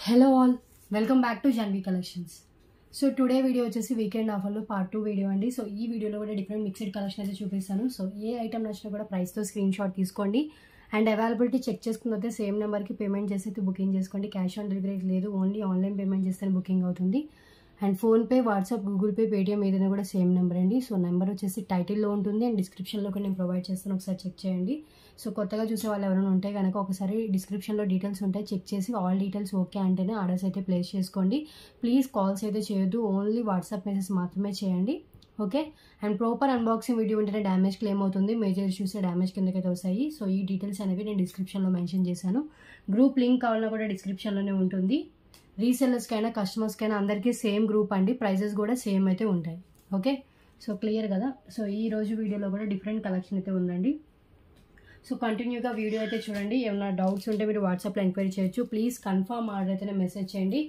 Hello all, welcome back to Janhvi collections. So today video వచ్చేసి weekend ఆఫర్లో part 2 video అండి. So ఈ వీడియోలో కూడా డిఫరెంట్ మిక్స్డ్ కలెక్షన్ అయితే చూపిస్తాను. సో ఏ ఐటమ్ నచ్చినా కూడా ప్రైస్తో స్క్రీన్ షాట్ తీసుకోండి అండ్ అవైలబిలిటీ చెక్ చేసుకున్నైతే సేమ్ నెంబర్కి పేమెంట్ చేసి అయితే బుకింగ్ చేసుకోండి. క్యాష్ ఆన్ డెలివరీ లేదు, ఓన్లీ ఆన్లైన్ పేమెంట్ చేస్తేనే బుకింగ్ అవుతుంది. And PhonePe, WhatsApp, Google pay, Paytm ఏదైనా కూడా సేమ్ నెంబర్ అండి. సో నెంబర్ వచ్చేసి టైటిల్లో ఉంటుంది అండ్ డిస్క్రిప్షన్లో కూడా నేను ప్రొవైడ్ చేస్తాను, ఒకసారి చెక్ చేయండి. సో కొత్తగా చూసే వాళ్ళు ఎవరైనా ఉంటే కనుక ఒకసారి డిస్క్రిప్షన్లో డీటెయిల్స్ ఉంటాయి, చెక్ చేసి ఆల్ డీటెయిల్స్ ఓకే అంటేనే ఆర్డర్స్ అయితే ప్లేస్ చేసుకోండి. ప్లీజ్ కాల్స్ అయితే చేయొద్దు, ఓన్లీ వాట్సాప్ మెసేజ్ మాత్రమే చేయండి. Okay. And proper unboxing video ఉంటేనే డ్యామేజ్ క్లెయిమ్ అవుతుంది, మేజర్ ఇష్యూస్ డ్యామేజ్ కిందకైతే వస్తాయి. సో ఈ డీటెయిల్స్ అనేవి నేను డిస్క్రిప్షన్లో మెన్షన్ చేశాను. గ్రూప్ లింక్ కావాలన్నా కూడా డిస్క్రిప్షన్లోనే ఉంటుంది. రీసెల్లర్స్కైనా కస్టమర్స్కైనా అందరికీ సేమ్ గ్రూప్ అండి, ప్రైజెస్ కూడా సేమ్ అయితే ఉంటాయి. ఓకే. సో క్లియర్ కదా. సో ఈ రోజు వీడియోలో కూడా డిఫరెంట్ కలెక్షన్ అయితే ఉందండి. సో కంటిన్యూగా వీడియో అయితే చూడండి. ఏమైనా డౌట్స్ ఉంటే మీరు వాట్సాప్లో ఎంక్వైరీ చేయొచ్చు. ప్లీజ్ కన్ఫర్మ్ ఆర్డర్ అయితేనే మెసేజ్ చేయండి.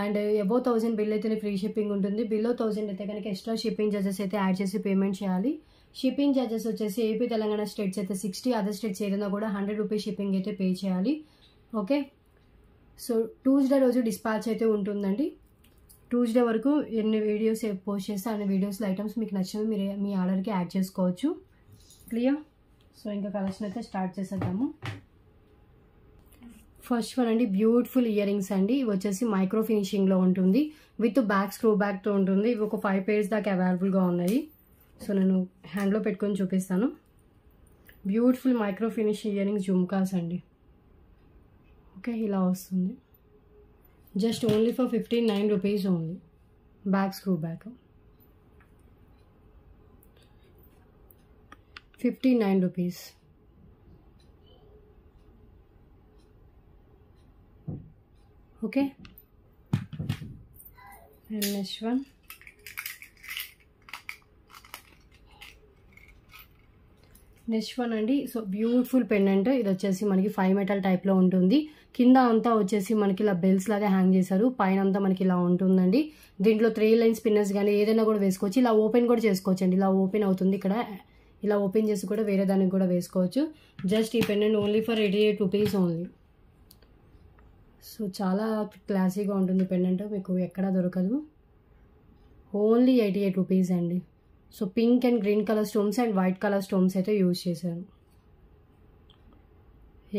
అండ్ అబౌవ్ 1000 బిల్ అయితేనే ఫ్రీ షిప్పింగ్ ఉంటుంది. బిలో 1000 అయితే కనుక ఎక్స్ట్రా షిప్పింగ్ చార్జెస్ అయితే యాడ్ చేసి పేమెంట్ చేయాలి. షిప్పింగ్ చార్జెస్ వచ్చేసి ఏపీ తెలంగాణ స్టేట్స్ అయితే 60, అదర్ స్టేట్స్ ఏదైనా కూడా 100 రూపీస్ షిప్పింగ్ అయితే పే చేయాలి. ఓకే. సో ట్యూస్డే రోజు డిస్పాచ్ అయితే ఉంటుందండి. ట్యూస్డే వరకు ఎన్ని వీడియోస్ పోస్ట్ చేస్తే అన్ని వీడియోస్లో ఐటమ్స్ మీకు నచ్చినవి మీరు మీ ఆర్డర్కి యాడ్ చేసుకోవచ్చు. క్లియర్. సో ఇంకా కలెక్షన్ అయితే స్టార్ట్ చేసేద్దాము. ఫస్ట్ వన్ అండి, బ్యూటిఫుల్ ఇయర్ రింగ్స్ అండి. ఇవి వచ్చేసి మైక్రో ఫినిషింగ్లో ఉంటుంది, విత్ బ్యాక్ స్క్రూ బ్యాక్తో ఉంటుంది. ఇవి ఒక 5 pairs దాకా అవైలబుల్గా ఉన్నాయి. సో నేను హ్యాండ్లో పెట్టుకొని చూపిస్తాను. Beautiful micro finish earrings jhumkas అండి. ఓకే, ఇలా వస్తుంది. Just only for 59 rupees only. Back screw back 59 rupees. Okay. And next one, అండి. So beautiful pendant. ఇది వచ్చేసి మనకి 5 metal టైప్లో ఉంటుంది. కింద అంతా వచ్చేసి మనకి ఇలా బెల్స్ లాగా హ్యాంగ్ చేశారు, పైన అంతా మనకి ఇలా ఉంటుందండి. దీంట్లో 3 lines పిన్నర్స్ కానీ ఏదైనా కూడా వేసుకోవచ్చు. ఇలా ఓపెన్ కూడా చేసుకోవచ్చు అండి, ఇలా ఓపెన్ అవుతుంది. ఇక్కడ ఇలా ఓపెన్ చేసి కూడా వేరే దానికి కూడా వేసుకోవచ్చు. జస్ట్ ఈ pendant only for 88 rupees only. So చాలా క్లాసీగా ఉంటుంది పెండెంట్, మీకు ఎక్కడా దొరకదు. ఓన్లీ 88 రూపీస్ అండి. So pink and green colour stones and white colour stones అయితే యూజ్ చేశారు.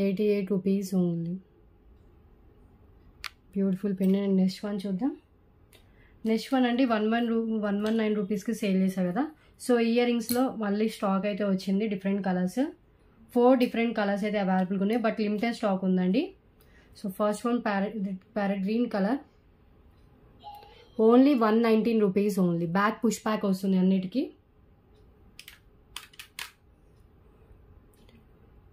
88 rupees only. Beautiful pendant. Next one చూద్దాం. నెక్స్ట్ వన్ అండి, 119 రూపీస్కి సేల్ చేశారు కదా. సో ఇయర్ రింగ్స్లో మళ్ళీ స్టాక్ అయితే వచ్చింది, డిఫరెంట్ కలర్స్. 4 డిఫరెంట్ కలర్స్ అయితే అవైలబుల్గా ఉన్నాయి, బట్ లిమిటెడ్ స్టాక్ ఉందండి. So first one parrot green colour, only 119 rupees only. Back push back వస్తుంది అన్నిటికీ.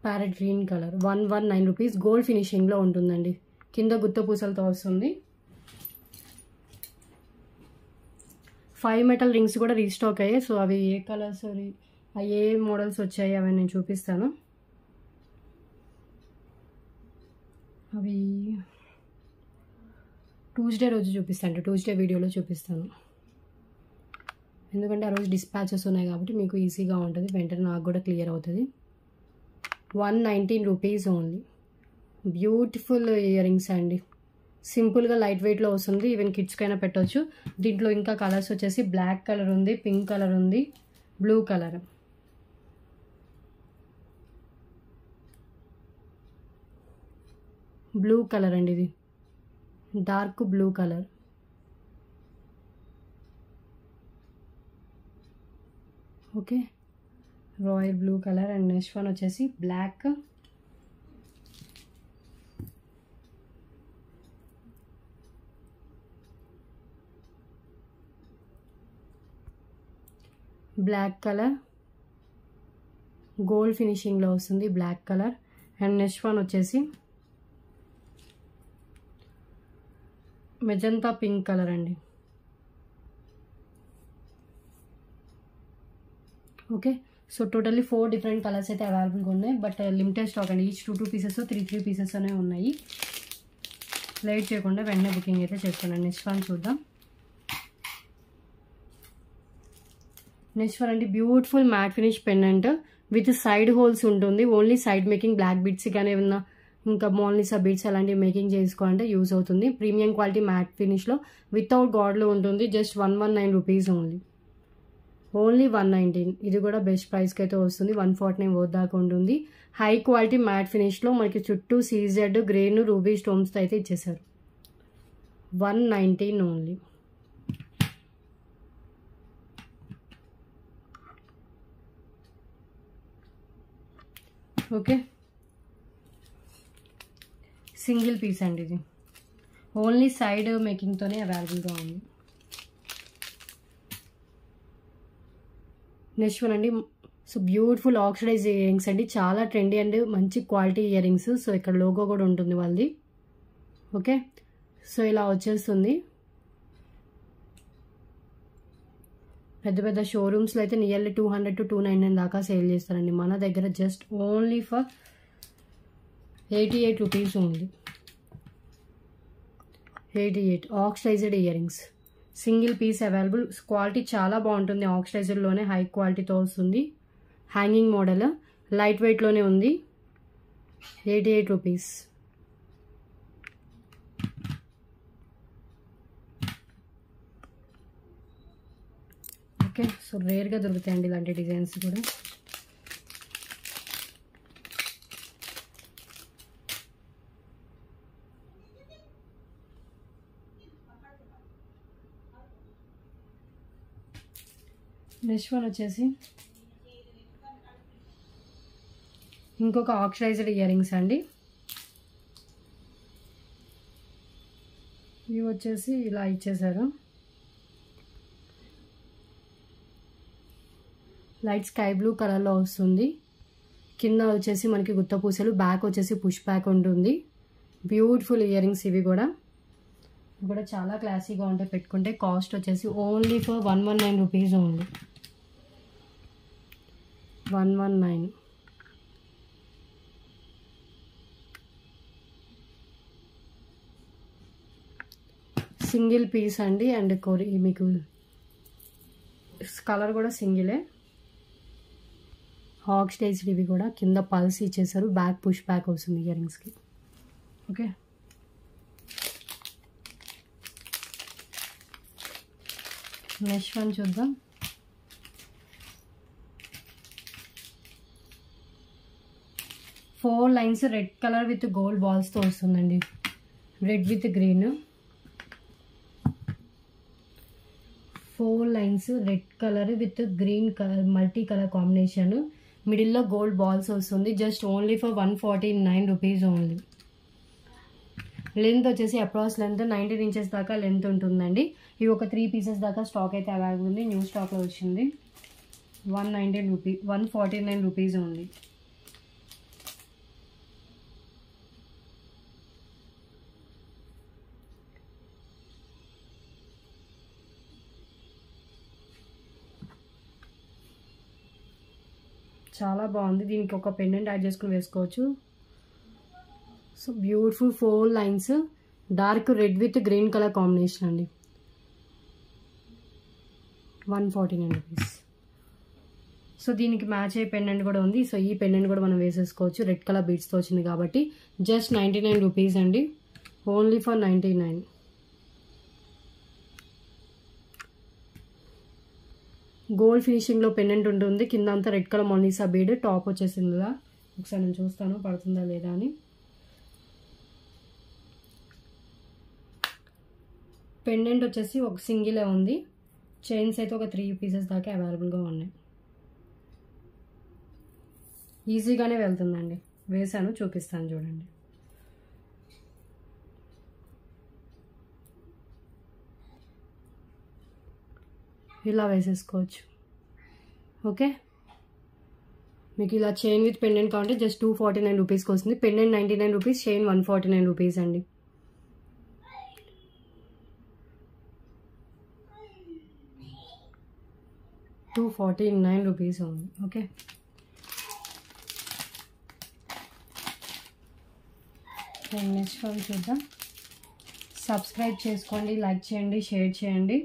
Parrot green colour 119 rupees. Gold ఫినిషింగ్లో ఉంటుందండి, కింద గుత్త పూసలతో వస్తుంది. 5 metal రింగ్స్ కూడా రీస్టాక్ అయ్యాయి. సో అవి ఏ కలర్స్, ఏ మోడల్స్ వచ్చాయి అవి నేను చూపిస్తాను. అవి ట్యూస్డే రోజు చూపిస్తాను, ట్యూస్డే వీడియోలో చూపిస్తాను. ఎందుకంటే ఆ రోజు డిస్పాచెస్ ఉన్నాయి కాబట్టి మీకు ఈజీగా ఉంటుంది, వెంటనే నాకు కూడా క్లియర్ అవుతుంది. 119 rupees only. Beautiful earrings అండి, సింపుల్గా లైట్ వెయిట్లో వస్తుంది. ఈవెన్ కిడ్స్కైనా పెట్టవచ్చు. దీంట్లో ఇంకా కలర్స్ వచ్చేసి బ్లాక్ కలర్ ఉంది, పింక్ కలర్ ఉంది, బ్లూ కలర్. బ్లూ కలర్ అండి, ఇది dark blue colour. Okay, royal blue colour. And next one వచ్చేసి బ్లాక్, బ్లాక్ కలర్, గోల్డ్ ఫినిషింగ్లో వస్తుంది black colour. And next one వచ్చేసి మెజంతా పింక్ కలర్ అండి. Okay. So totally 4 different colours అయితే అవైలబుల్గా ఉన్నాయి, బట్ లిమిటెడ్ స్టాక్ అండి. ఈచ్ 2 పీసెస్ 3 పీసెస్ అనేవి ఉన్నాయి. లేట్ చేయకుండా వెంటనే బుకింగ్ అయితే చేసుకోండి. నెక్స్ట్ వన్ చూద్దాం. నెక్స్ట్ వన్ అండి, beautiful matte finish pendant with side holes ఉంటుంది. Only side making black bits కానీ ఏమన్నా ఇంకా మోనాలిసా బీడ్స్ అలాంటివి మేకింగ్ చేసుకోవాలంటే యూజ్ అవుతుంది. ప్రీమియం క్వాలిటీ మ్యాట్ ఫినిష్లో వితౌట్ గాడ్లో ఉంటుంది. Just 119 rupees only 119. ఇది కూడా బెస్ట్ ప్రైస్కి అయితే వస్తుంది. 149 వర్త్ దాకా ఉంటుంది. హై క్వాలిటీ మ్యాట్ ఫినిష్లో మనకి చుట్టూ సీజెడ్ గ్రెయిన్ రూబీ స్టోన్స్తో అయితే ఇచ్చేసారు. 119 ఓన్లీ. ఓకే, సింగిల్ పీస్ అండి ఇది. ఓన్లీ సైడ్ మేకింగ్తోనే అవైలబుల్గా ఉంది. నెక్స్ట్ వన్ అండి. So beautiful oxidise ear rings అండి. చాలా ట్రెండీ అండ్ మంచి క్వాలిటీ ఇయర్ రింగ్స్. సో ఇక్కడ లోగో కూడా ఉంటుంది వాళ్ళది. ఓకే, సో ఇలా వచ్చేస్తుంది. పెద్ద పెద్ద షోరూమ్స్లో అయితే నియర్లీ 200 to 299 దాకా సేల్ చేస్తారండి. మన దగ్గర just only for 88 rupees only. 88 oxidised earrings, single piece available. Quality చాలా బాగుంటుంది. ఆక్సిడైజ్డ్లోనే హై క్వాలిటీతో వస్తుంది. హ్యాంగింగ్ మోడల్, లైట్ వెయిట్లోనే ఉంది. 88 రూపీస్. ఓకే, సో రేర్గా దొరుకుతాయండి ఇలాంటి డిజైన్స్ కూడా. నెక్స్ట్ వన్ వచ్చేసి ఇంకొక ఆక్సిడైజ్డ్ ఇయర్ రింగ్స్ అండి. ఇవి వచ్చేసి ఇలా ఇచ్చేసారు. లైట్ స్కై బ్లూ కలర్లో వస్తుంది. కింద వచ్చేసి మనకి గుత్త పూసలు, బ్యాక్ వచ్చేసి పుష్ బ్యాక్ ఉంటుంది. బ్యూటిఫుల్ ఇయర్ రింగ్స్ ఇవి కూడా చాలా క్లాసీగా ఉంటాయి పెట్టుకుంటే. కాస్ట్ వచ్చేసి only for 119 rupees only. 119. Single piece అండి. అండ్ మీకు కలర్ కూడా సింగిలే. ఆక్సిడైజ్డ్ ఇవి కూడా. కింద పల్స్ ఇచ్చేసారు, బ్యాక్ పుష్ బ్యాక్ వస్తుంది ఇయర్ రింగ్స్కి. ఓకే, నెక్స్ట్ వన్ చూద్దాం. Four lines red colour with gold బాల్స్తో వస్తుందండి. Red with green. 4 lines red colour with green colour multi colour combination. మిడిల్లో గోల్డ్ బాల్స్ వస్తుంది. Just only for 149 rupees only. Length వచ్చేసి approx length 19 inches దాకా length ఉంటుందండి. ఇవి ఒక 3 పీసెస్ దాకా స్టాక్ అయితే అవైలబుల్ ఉంది. న్యూ స్టాక్లో వచ్చింది. 149 రూపీస్ ఓన్లీ. చాలా బాగుంది. దీనికి ఒక పెండెంట్ యాడ్ చేసుకుని వేసుకోవచ్చు. So beautiful 4 lines dark red with green colour combination అండి. 149 రూపీస్. సో దీనికి మ్యాచ్ అయ్యే పెండెంట్ కూడా ఉంది. సో ఈ పెండెంట్ కూడా మనం వేసేసుకోవచ్చు. రెడ్ కలర్ బీడ్స్తో వచ్చింది కాబట్టి జస్ట్ 99 రూపీస్ అండి. Only for 99. గోల్డ్ ఫినిషింగ్లో పెండెంట్ ఉంటుంది. కింద అంతా red colour Mona Lisa bead. Top వచ్చేసింది. ఒకసారి నేను చూస్తాను పడుతుందా లేదా అని. పెండెంట్ వచ్చేసి ఒక సింగిలే ఉంది. చైన్స్ అయితే ఒక 3 పీసెస్ దాకా అవైలబుల్గా ఉన్నాయి. ఈజీగానే వెళ్తుందండి. వేసాను, చూపిస్తాను చూడండి. ఇలా వేసేసుకోవచ్చు. ఓకే, మీకు ఇలా చైన్ విత్ పెండెంట్ కావాలంటే జస్ట్ 249 రూపీస్కి వస్తుంది. పెండెంట్ 99 రూపీస్, చైన్ 149 రూపీస్ అండి. ₹249 ఉంది. ఓకే, నెక్స్ట్ వన్ చూద్దాం. సబ్స్క్రైబ్ చేసుకోండి, లైక్ చేయండి, షేర్ చేయండి.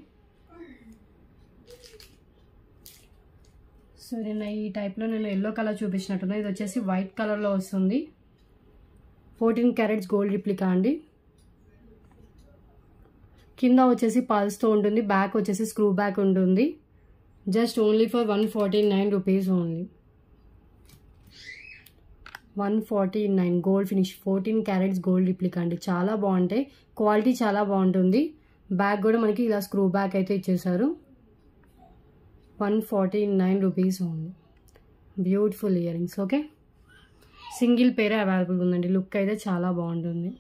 సో నేను ఈ టైప్లో ఎల్లో కలర్ చూపించినట్టున్నా. ఇది వచ్చేసి వైట్ కలర్లో వస్తుంది. 14 క్యారెట్స్ గోల్డ్ రిప్లికా అండి. కింద వచ్చేసి పల్స్తో ఉంటుంది, బ్యాక్ వచ్చేసి స్క్రూ బ్యాక్ ఉంటుంది. Just only for 149 rupees only. 149 gold finish 14 carats gold replica అండి. చాలా బాగుంటాయి, క్వాలిటీ చాలా బాగుంటుంది. బ్యాక్ కూడా మనకి ఇలా స్క్రూ బ్యాక్ అయితే ఇచ్చేసారు. 149 rupees only. Beautiful earrings. Okay, single పేరే అవైలబుల్ ఉందండి. లుక్ అయితే చాలా బాగుంటుంది.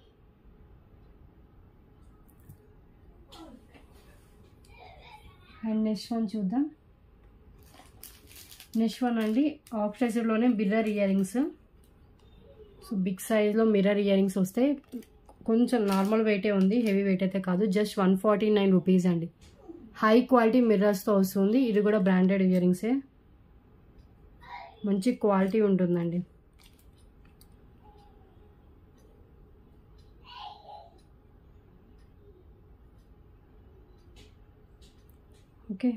అండ్ నెక్స్ట్ వన్ చూద్దాం. నెక్స్ట్ వన్ అండి ఆఫ్ సైజ్లోనే mirror earrings. So big సైజ్లో మిర్రర్ ఇయర్ రింగ్స్ వస్తాయి. కొంచెం నార్మల్ వెయిటే ఉంది, హెవీ వెయిట్ అయితే కాదు. జస్ట్ 149 రూపీస్ అండి. హై క్వాలిటీ మిర్రర్స్తో వస్తుంది. ఇది కూడా బ్రాండెడ్ ఇయర్ రింగ్సే, మంచి క్వాలిటీ ఉంటుందండి. Okay,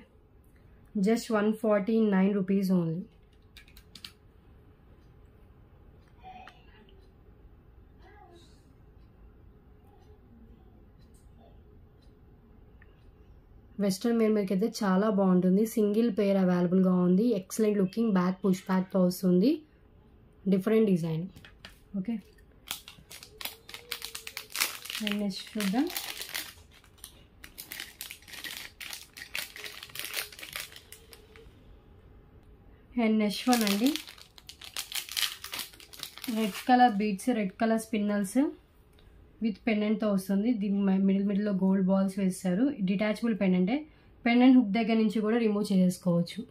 just 149 rupees only. Western మీర్కి అయితే చాలా బాగుంటుంది. సింగిల్ పేర్ అవైలబుల్గా ఉంది. ఎక్సలెంట్ లుకింగ్, బ్యాక్ పుష్ బ్యాక్తో వస్తుంది. Different design. ఓకే, నెక్స్ట్ చూద్దాం. అండ్ నెక్స్ట్ వన్ అండి red colour beads, red colour spinels with పెండెంట్తో వస్తుంది. దీని మిడిల్లో గోల్డ్ బాల్స్ వేస్తారు. డిటాచబుల్ పెండెంటే. పెండెంట్ హుక్ దగ్గర నుంచి కూడా రిమూవ్ చేసుకోవచ్చు.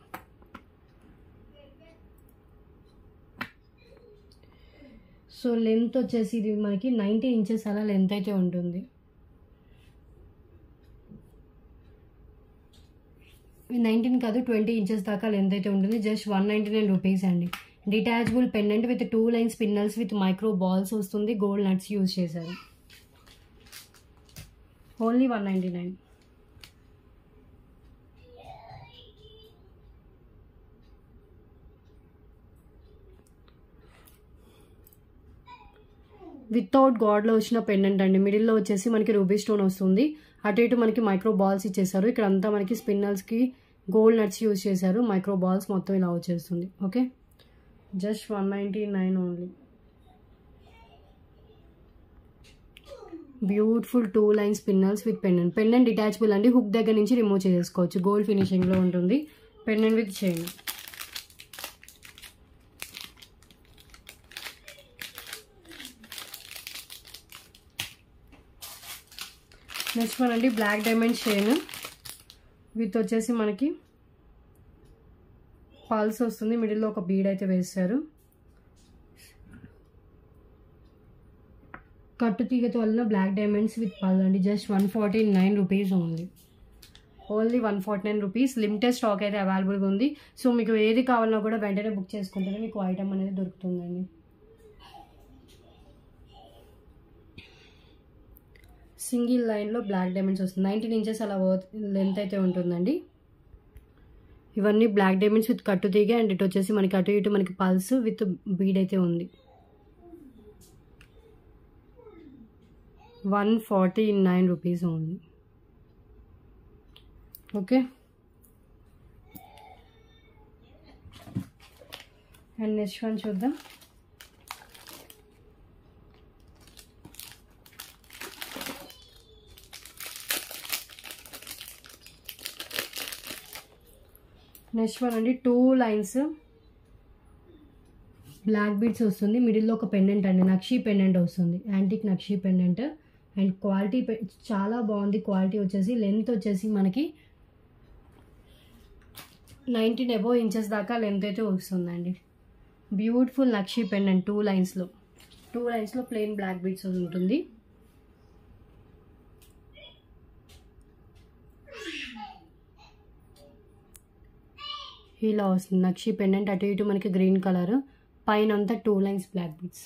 సో లెంత్ వచ్చేసి ఇది మనకి 19 ఇంచెస్ అలా లెంత్ అయితే ఉంటుంది. 19 కాదు 20 ఇంచెస్ దాకా లెంత్ అయితే ఉంటుంది. జస్ట్ 199 రూపీస్ అండి. Detachable pendant with 2 line spinels with micro balls వస్తుంది. గోల్డ్ నట్స్ యూజ్ చేశారు. ఓన్లీ 199. వితౌట్ గాడ్లో వచ్చిన పెండెంట్ అండి. మిడిల్లో వచ్చేసి మనకి రూబీ స్టోన్ వస్తుంది. అటు ఇటు మనకి మైక్రో బాల్స్ ఇచ్చేసారు. ఇక్కడ అంతా మనకి స్పిన్నల్స్కి గోల్డ్ నట్స్ యూజ్ చేశారు. మైక్రో బాల్స్ మొత్తం ఇలా వచ్చేస్తుంది. Okay, just 199 only. Beautiful 2 line spinels with pendant. Pendant detachable అండి. హుక్ దగ్గర నుంచి రిమూవ్ చేసుకోవచ్చు. గోల్డ్ ఫినిషింగ్లో ఉంటుంది. Pendant with chain. Next one అండి బ్లాక్ డైమండ్ చైన్ విత్ వచ్చేసి మనకి పల్స్ వస్తుంది. మిడిల్లో ఒక బీడ్ అయితే వేస్తారు. కట్టు తీగతో వలన బ్లాక్ డైమండ్స్ విత్ పల్ అండి. Just 149 rupees only. Only 149 rupees. Limited stock అయితే అవైలబుల్గా ఉంది. సో మీకు ఏది కావాలన్నా కూడా వెంటనే బుక్ చేసుకుంటేనే మీకు ఐటమ్ అనేది దొరుకుతుందండి. సింగిల్ లైన్లో బ్లాక్ డైమండ్స్ వస్తుంది. 19 ఇంచెస్ అలా లెంత్ అయితే ఉంటుందండి. ఇవన్నీ బ్లాక్ డైమండ్స్ విత్ కట్టు తీగ. అండ్ ఇటు వచ్చేసి మనకి అటు ఇటు మనకి పల్స్ విత్ బీడ్ అయితే ఉంది. 149 rupees only. Okay, and next one చూద్దాం. నెక్స్ట్ వన్ అండి 2 లైన్స్ బ్లాక్ బీడ్స్ వస్తుంది. మిడిల్లో ఒక పెండెంట్ అండి. నక్షీ పెండెంట్ వస్తుంది. Antique nakshi pendant. And quality చాలా బాగుంది. క్వాలిటీ వచ్చేసి లెంత్ వచ్చేసి మనకి 19 అబోవ్ ఇంచెస్ దాకా లెంత్ అయితే వస్తుందండి. బ్యూటిఫుల్ నక్షీ పెండెంట్ 2 లైన్స్లో ప్లెయిన్ బ్లాక్ బీడ్స్ ఉంటుంది. ఇలా వస్తుంది నక్షీ పెండెంట్. అటు ఇటు మనకి గ్రీన్ కలర్, పైన అంతా 2 లైన్స్ బ్లాక్ బీడ్స్.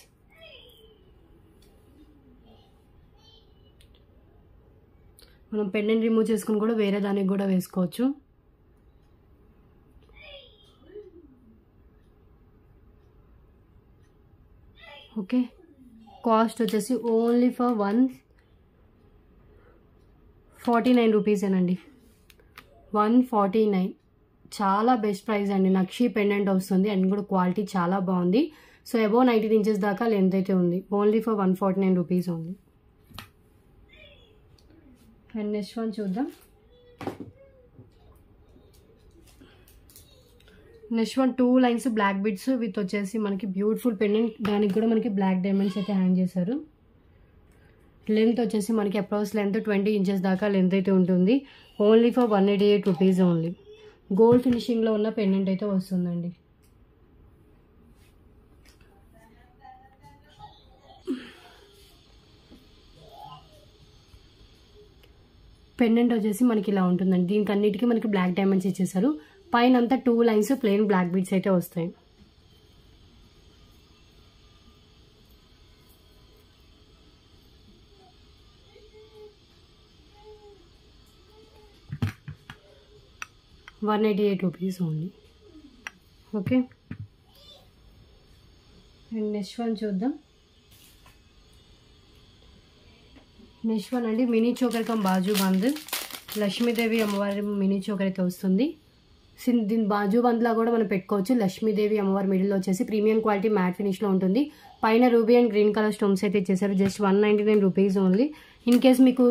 మనం పెండెంట్ రిమూవ్ చేసుకుని కూడా వేరే దానికి కూడా వేసుకోవచ్చు. ఓకే, కాస్ట్ వచ్చేసి ఓన్లీ ఫర్ 149 రూపీసేనండి. 149 చాలా బెస్ట్ ప్రైస్ అండి. నక్షి పెండెంట్ వస్తుంది అండ్ కూడా క్వాలిటీ చాలా బాగుంది. సో అబౌవ్ 19 ఇంచెస్ దాకా లెంత్ అయితే ఉంది. ఓన్లీ ఫర్ 149 రూపీస్ ఉంది. అండ్ నెక్స్ట్ వన్ చూద్దాం. Next one 2 lines black beads with వచ్చేసి మనకి బ్యూటిఫుల్ పెండెంట్. దానికి కూడా మనకి బ్లాక్ డైమండ్స్ అయితే హ్యాంగ్ చేశారు. లెంత్ వచ్చేసి మనకి అప్రాక్స్ లెంత్ 20 ఇంచెస్ దాకా లెంత్ అయితే ఉంటుంది. Only for 188 rupees only. Gold ఫినిషింగ్లో ఉన్న పెండెంట్ అయితే వస్తుందండి. పెండెంట్ వచ్చేసి మనకి ఇలా ఉంటుందండి. దీనికి అన్నిటికీ మనకి బ్లాక్ డైమండ్స్ ఇచ్చేసారు. పైన అంతా 2 లైన్స్ ప్లెయిన్ బ్లాక్ బీడ్స్ అయితే వస్తాయి. ₹188 only. Okay, and next one చూద్దాం. నెక్స్ట్ వన్ అండి మినీ చోకర్ కమ్ బాజు బంద్. లక్ష్మీదేవి అమ్మవారి మినీ చోకర్ అయితే వస్తుంది. దీని బాజు బంద్లా కూడా మనం పెట్టుకోవచ్చు. లక్ష్మీదేవి అమ్మవారి మిడిల్లో వచ్చేసి ప్రీమియం క్వాలిటీ మ్యాట్ ఫినిష్లో ఉంటుంది. పైన ruby and green colour stones అయితే ఇచ్చేసారు. Just 199 rupees only. In case మీకు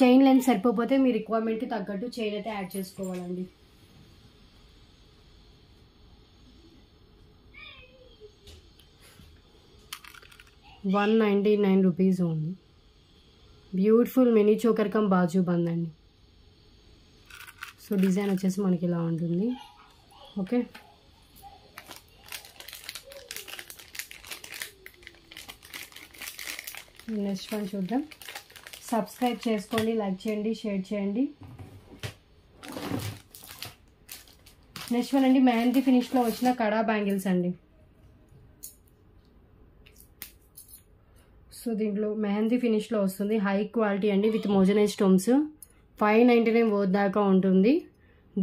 చైన్ లెంత్ సరిపోతే మీ రిక్వైర్మెంట్కి తగ్గట్టు చైన్ అయితే యాడ్ చేసుకోవాలండి. ₹199 only. Beautiful mini choker cum bajuband అండి. సో డిజైన్ వచ్చేసి మనకి ఇలా ఉంటుంది. ఓకే, నెక్స్ట్ వన్ చూద్దాం. సబ్స్క్రైబ్ చేసుకోండి, లైక్ చేయండి, షేర్ చేయండి. నెక్స్ట్ వన్ అండి మెహందీ ఫినిష్లో వచ్చిన కడా బ్యాంగిల్స్ అండి. సో దీంట్లో మెహందీ ఫినిష్లో వస్తుంది. హై క్వాలిటీ అండి విత్ మోజనైజ్ స్టోన్స్. 599 దాకా ఉంటుంది.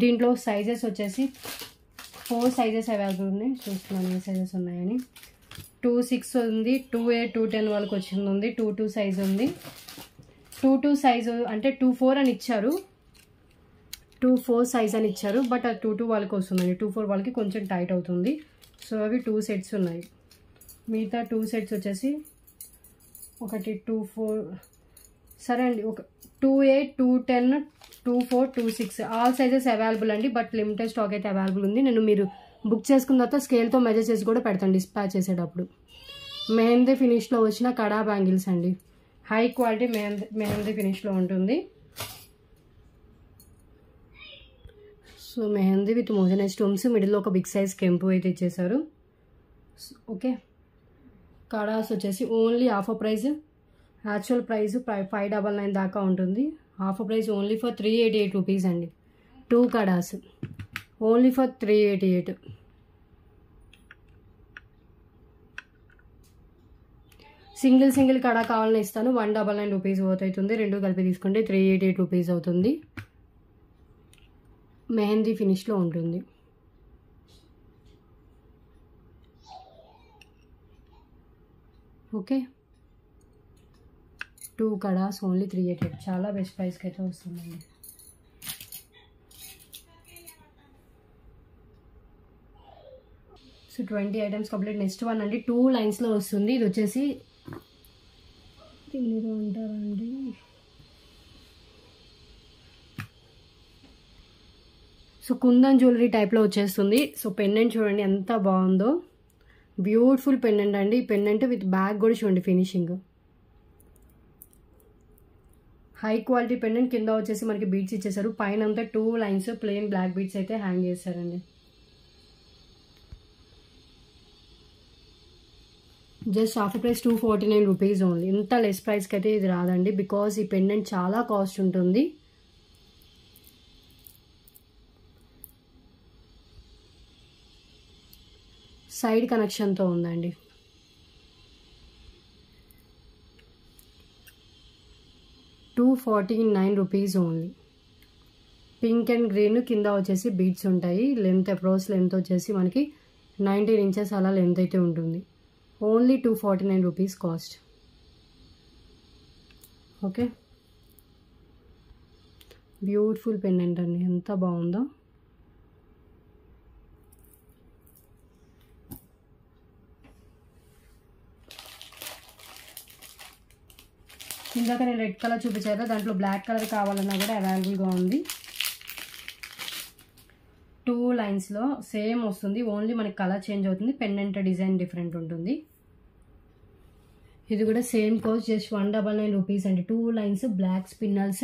దీంట్లో సైజెస్ వచ్చేసి 4 సైజెస్ అవైలబుల్ ఉన్నాయి. చూస్తున్నాను ఏ సైజెస్ ఉన్నాయని. 2-6 ఉంది, 2A 210 వాళ్ళకి వచ్చింది ఉంది, 2-2 సైజ్ ఉంది. 2-2 సైజు అంటే 2-4 అని ఇచ్చారు, 2-4 సైజ్ అని ఇచ్చారు. బట్ అది 2-2 వాళ్ళకి వస్తుందండి. 2-4 వాళ్ళకి కొంచెం టైట్ అవుతుంది. సో అవి 2 సెట్స్ ఉన్నాయి. మిగతా 2 సెట్స్ వచ్చేసి ఒకటి 2-4 సరే అండి. ఒక 2A 210 2-4 2-6 ఆల్ సైజెస్ అవైలబుల్ అండి. బట్ లిమిటెడ్ స్టాక్ అయితే అవైలబుల్ ఉంది. నేను మీరు బుక్ చేసుకున్న తర్వాత స్కేల్తో మెజర్ చేసి కూడా పెడతాను డిస్పాచ్ చేసేటప్పుడు. మెహందీ ఫినిష్లో వచ్చిన కడా బ్యాంగిల్స్ అండి. హై క్వాలిటీ మెహందీ ఫినిష్లో ఉంటుంది. సో మెహందీ విత్ మోజనైజ్ స్టోన్స్, మిడిల్లో ఒక బిగ్ సైజ్ కెంపు అయితే ఇచ్చేసారు. ఓకే, కడాస్ వచ్చేసి only offer price. Actual price 599 దాకా ఉంటుంది. Offer price only for 388 rupees అండి. 2 కడాస్ ఓన్లీ ఫర్ 388. సింగిల్ కడా కావాలని ఇస్తాను. 199 రూపీస్ అవుతుంది. 2 కలిపి తీసుకుంటే 388 రూపీస్ అవుతుంది. మెహందీ ఫినిష్లో ఉంటుంది. Okay, 2 kadas only 388. చాలా బెస్ట్ ప్రైస్కి అయితే వస్తుందండి. So 20 items complete. Next one అండి 2 లైన్స్లో వస్తుంది. ఇది వచ్చేసి దీన్ని అంటారండి సో కుందన్ జ్యువెలరీ టైప్లో వచ్చేస్తుంది. సో పెండెంట్ చూడండి ఎంత బాగుందో. బ్యూటిఫుల్ పెండెంట్ అండి. పెండెంట్ విత్ బ్యాగ్ కూడా చూడండి ఫినిషింగ్. High quality pendant. కింద వచ్చేసి మనకి బీడ్స్ ఇచ్చేసారు. పైన అంతా 2 లైన్స్ ప్లెయిన్ బ్లాక్ బీడ్స్ అయితే హ్యాంగ్ చేశారండి. Just offer price 249 rupees only. ఇంత లెస్ ప్రైస్కి అయితే ఇది రాదండి. బికాస్ ఈ పెండెంట్ చాలా కాస్ట్ ఉంటుంది. సైడ్ కనెక్షన్తో ఉందండి. ₹249 ఓన్లీ. పింక్ అండ్ గ్రీన్ కింద వచ్చేసి బీడ్స్ ఉంటాయి. లెంత్ అప్రోచ్ లెంత్ వచ్చేసి మనకి 19 ఇంచెస్ అలా లెంత్ అయితే ఉంటుంది. Only 249 rupees cost. Okay, beautiful pendant అండి, ఎంత బాగుందో. ఇందాక నేను రెడ్ కలర్ చూపించాను, దాంట్లో బ్లాక్ కలర్ కావాలన్నా కూడా అవైలబుల్గా ఉంది. 2 లైన్స్లో సేమ్ వస్తుంది, ఓన్లీ మనకి కలర్ చేంజ్ అవుతుంది, పెండెంట్ డిజైన్ డిఫరెంట్ ఉంటుంది. ఇది కూడా సేమ్ కాస్ట్, జస్ట్ 199 రూపీస్ అండి. 2 లైన్స్ బ్లాక్ స్పిన్నల్స్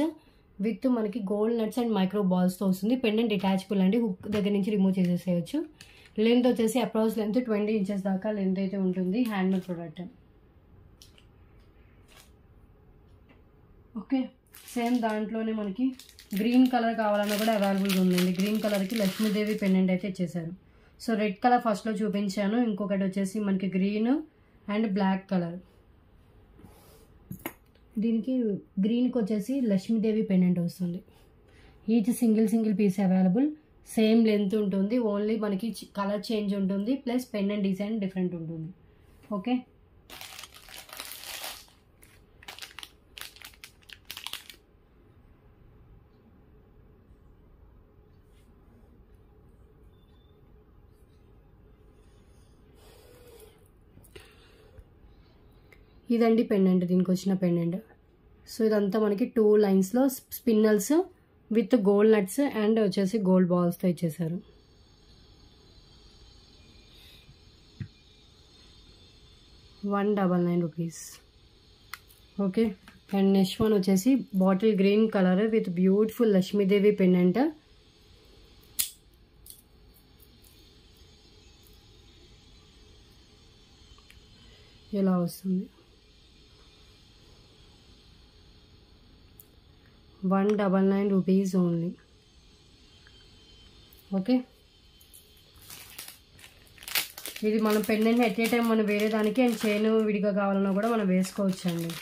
విత్ మనకి గోల్డ్ నట్స్ అండ్ మైక్రో బాల్స్తో వస్తుంది. పెండెంట్ డిటాచబుల్ అండి, హుక్ దగ్గర నుంచి రిమూవ్ చేసేసేయచ్చు. లెంత్ వచ్చేసి అప్రాక్స్ లెంత్ 20 ఇంచెస్ దాకా లెంత్ అయితే ఉంటుంది. Handmade product. ఓకే, సేమ్ దాంట్లోనే మనకి గ్రీన్ కలర్ కావాలన్నా కూడా అవైలబుల్గా ఉందండి. గ్రీన్ కలర్కి లక్ష్మీదేవి పెండెంట్ అయితే ఇచ్చేసారు. సో రెడ్ కలర్ ఫస్ట్లో చూపించాను, ఇంకొకటి వచ్చేసి మనకి గ్రీన్ అండ్ బ్లాక్ కలర్. దీనికి గ్రీన్కి వచ్చేసి లక్ష్మీదేవి పెండెంట్ వస్తుంది. Each single piece available, same length ఉంటుంది, ఓన్లీ మనకి కలర్ చేంజ్ ఉంటుంది, ప్లస్ పెండెంట్ డిజైన్ డిఫరెంట్ ఉంటుంది. ఓకే, ఇదండి పెండెంట్, దీనికి వచ్చిన పెండెంట్. సో ఇదంతా మనకి 2 లైన్స్లో spinels with gold nuts and వచ్చేసి గోల్డ్ బాల్స్తో ఇచ్చేసారు. ₹199. ఓకే, అండ్ నెక్స్ట్ వన్ వచ్చేసి bottle green colour with beautiful Lakshmidevi pendant. ఇలా వస్తుంది. ₹199 ఓన్లీ. ఓకే, ఇది మనం పెండెంట్ ఎట్ ఏ టైం మనం వేరే దానికి అండ్ చైన్ విడిగా కావాలన్నా కూడా మనం వేసుకోవచ్చు అండి.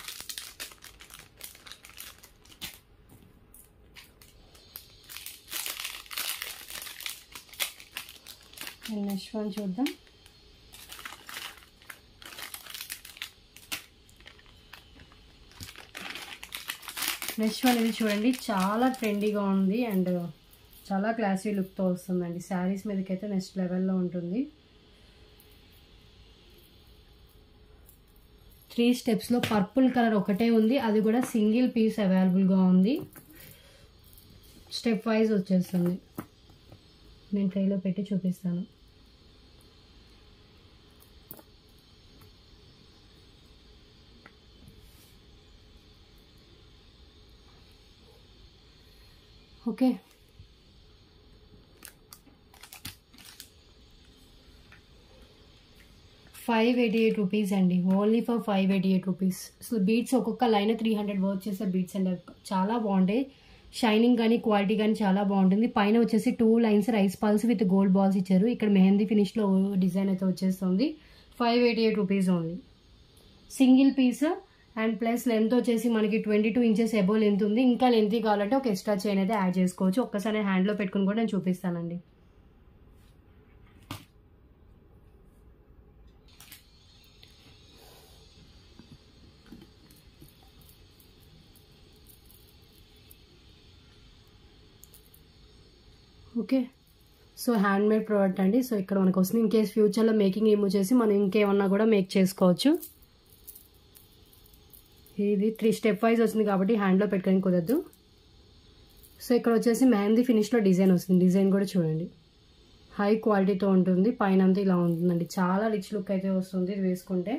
నెక్స్ట్ వన్ చూద్దాం. నెక్స్ట్ వన్ ఇది చూడండి, చాలా ట్రెండీగా ఉంది అండ్ చాలా క్లాసీ లుక్తో వస్తుందండి. శారీస్ మీదకైతే నెక్స్ట్ లెవెల్లో ఉంటుంది. 3 స్టెప్స్లో పర్పుల్ కలర్ ఒకటే ఉంది, అది కూడా సింగిల్ పీస్ అవైలబుల్గా ఉంది. స్టెప్ వైజ్ వచ్చేస్తుంది. నేను ట్రైలో పెట్టి చూపిస్తాను. ఓకే, ₹588 అండి, ఓన్లీ ఫర్ ₹588. సో బీడ్స్ ఒక్కొక్క లైన్ 300 వర్క్ చేసే బీడ్స్ అండి, చాలా బాగుంటాయి. షైనింగ్ కానీ క్వాలిటీ కానీ చాలా బాగుంటుంది. పైన వచ్చేసి 2 lines rice pulse with gold balls ఇచ్చారు. ఇక్కడ మెహందీ ఫినిష్లో డిజైన్ అయితే వచ్చేస్తుంది. ₹588 only. Single piece and plus length వచ్చేసి మనకి 22 ఇంచెస్ ఎబో లెంత్ ఉంది. ఇంకా లెంత్ కావాలంటే ఒక ఎక్స్ట్రా చైన్ అయితే యాడ్ చేసుకోవచ్చు. ఒక్కసారి హ్యాండ్లో పెట్టుకుని కూడా నేను చూపిస్తానండి. ఓకే, సో హ్యాండ్మేడ్ ప్రోడక్ట్ అండి. సో ఇక్కడ మనకు వస్తుంది. ఇన్ కేస్ ఫ్యూచర్లో మేకింగ్ రిమూవ్ చేసి మనం ఇంకేమన్నా కూడా మేక్ చేసుకోవచ్చు. ఇది 3 స్టెప్ వైజ్ వస్తుంది కాబట్టి హ్యాండ్లో పెట్టుకొని కుదరదు. సో ఇక్కడ వచ్చేసి మెహందీ ఫినిష్లో డిజైన్ వస్తుంది. డిజైన్ కూడా చూడండి, హై క్వాలిటీతో ఉంటుంది. పైన అంతా ఇలా ఉంటుందండి, చాలా రిచ్ లుక్ అయితే వస్తుంది ఇది వేసుకుంటే.